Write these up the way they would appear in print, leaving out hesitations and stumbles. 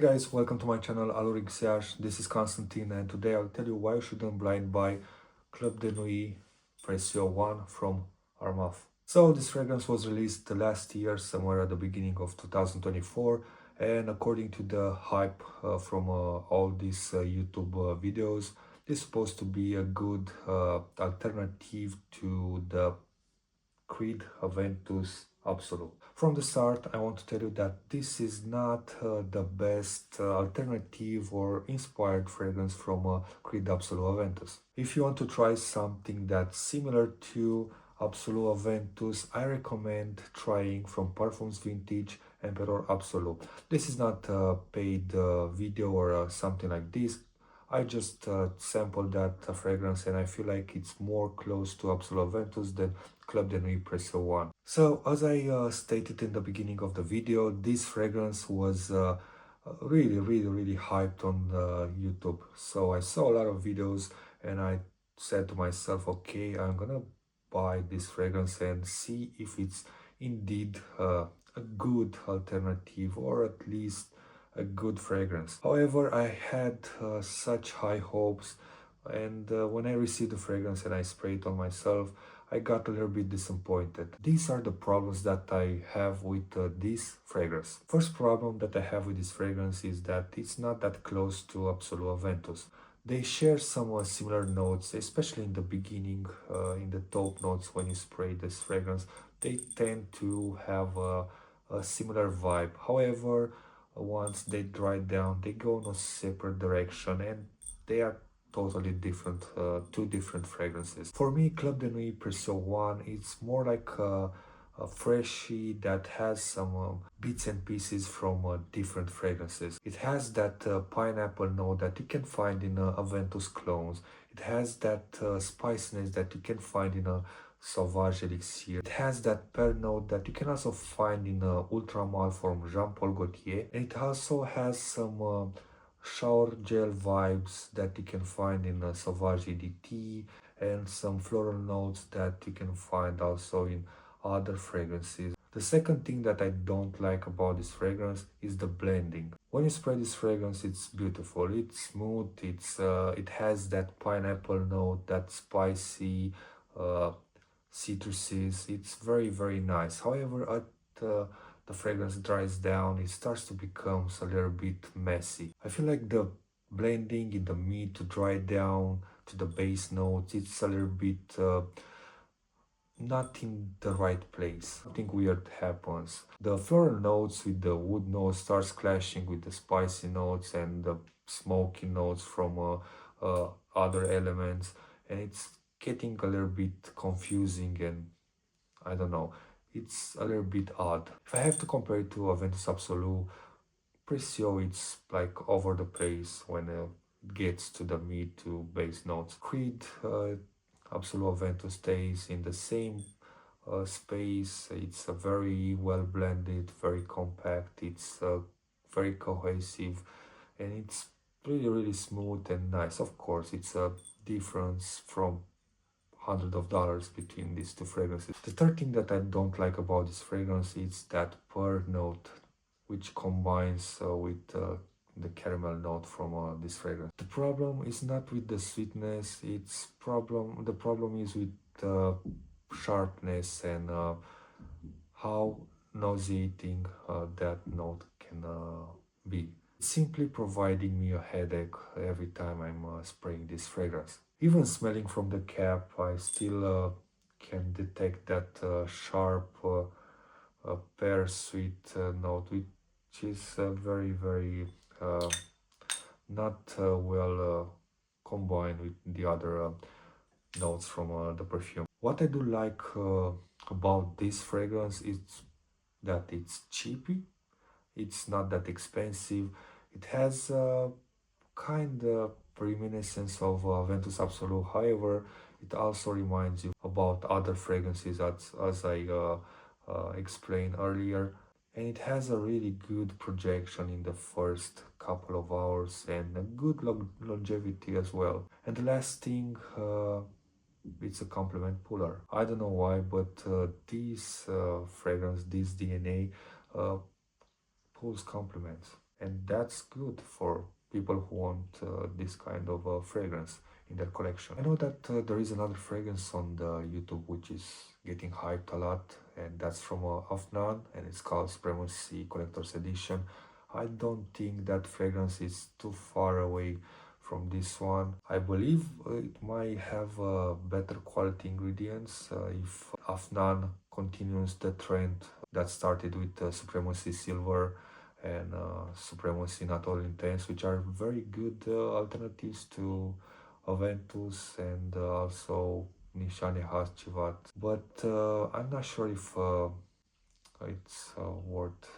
Hey guys, welcome to my channel Alorix. This is Constantine, and today I'll tell you why you shouldn't blind buy Club de Nuit Precieux 1 from Armaf. So this fragrance was released last year, somewhere at the beginning of 2024, and according to the hype from all these YouTube videos, this is supposed to be a good alternative to the Creed Aventus Absolu. From the start, I want to tell you that this is not the best alternative or inspired fragrance from Creed Absolu Aventus. If you want to try something that's similar to Absolu Aventus, I recommend trying from Parfums Vintage Emperor Absolu. This is not a paid video or something like this. I just sampled that fragrance and I feel like it's more close to Absolu Aventus than Club de Nuit Precieux 1. So, as I stated in the beginning of the video, this fragrance was really hyped on YouTube. So I saw a lot of videos and I said to myself, okay, I'm gonna buy this fragrance and see if it's indeed a good alternative or at least a good fragrance. However, I had such high hopes, and when I received the fragrance and I sprayed it on myself, I got a little bit disappointed. These are the problems that I have with this fragrance. First problem that I have with this fragrance is that it's not that close to Absolu Aventus. They share some similar notes, especially in the beginning, in the top notes when you spray this fragrance. They tend to have a similar vibe. However, once they dry down, they go in a separate direction and they are totally different, two different fragrances. For me, Club de Nuit Precieux 1, it's more like a freshie that has some bits and pieces from different fragrances. It has that pineapple note that you can find in Aventus clones. It has that spiciness that you can find in a Sauvage Elixir. It has that pearl note that you can also find in Ultramal from Jean Paul Gaultier. And it also has some shower gel vibes that you can find in Sauvage EDT and some floral notes that you can find also in other fragrances. The second thing that I don't like about this fragrance is the blending. When you spray this fragrance, it's beautiful, it's smooth, it has that pineapple note, that spicy citruses. It's very nice. However, at the fragrance dries down, it starts to become a little bit messy. I feel like the blending in the mid to dry down to the base notes, it's a little bit not in the right place. Something weird happens. The floral notes with the wood notes starts clashing with the spicy notes and the smoky notes from other elements, and it's getting a little bit confusing and I don't know, it's a little bit odd. If I have to compare it to Aventus Absolu, Precieux, it's like over the place when it gets to the mid to base notes. Creed Absolu Aventus stays in the same space. It's a very well blended, very compact, it's very cohesive, and it's really smooth and nice. Of course, it's a difference from hundreds of dollars between these two fragrances. The third thing that I don't like about this fragrance is that pearl note, which combines with the caramel note from this fragrance. The problem is not with the sweetness, the problem is with the sharpness and how nauseating that note can be. It's simply providing me a headache every time I'm spraying this fragrance. Even smelling from the cap, I still can detect that sharp pear sweet note, which is very not well combined with the other notes from the perfume. What I do like about this fragrance is that it's cheapy, it's not that expensive, it has kind of reminiscence of Aventus Absolu. However, it also reminds you about other fragrances as I explained earlier, and it has a really good projection in the first couple of hours and a good longevity as well. And the last thing, it's a compliment puller. I don't know why, but this fragrance, this DNA, pulls compliments. and that's good for people who want this kind of fragrance in their collection. I know that there is another fragrance on the YouTube which is getting hyped a lot, and that's from Afnan, and it's called Supremacy Collector's Edition. I don't think that fragrance is too far away from this one. I believe it might have better quality ingredients if Afnan continues the trend that started with Supremacy Silver and Supremacy Not All Intense, which are very good alternatives to Aventus and also Nishane Haschivat. But I'm not sure if it's worth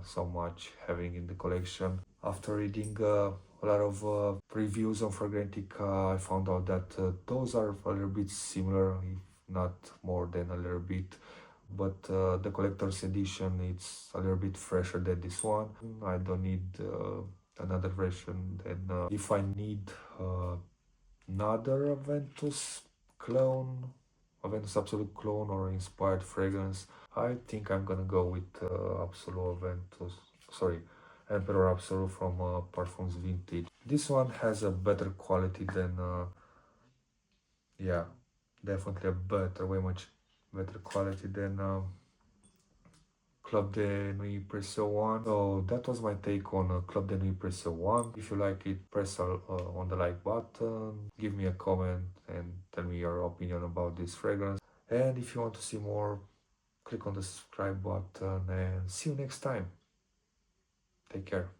so much having in the collection. After reading a lot of reviews on Fragrantica, I found out that those are a little bit similar, if not more than a little bit. But the collector's edition, it's a little bit fresher than this one. I don't need another version. And if I need another Aventus clone, Aventus Absolu clone or inspired fragrance, I think I'm gonna go with Absolu Aventus, sorry, Emperor Absolu from Parfums Vintage. This one has a better quality than, yeah, definitely a better, way much better quality than Club de Nuit Precieux 1. So that was my take on Club de Nuit Precieux 1. If you like it, press on the like button, give me a comment and tell me your opinion about this fragrance. And if you want to see more, click on the subscribe button and see you next time. Take care.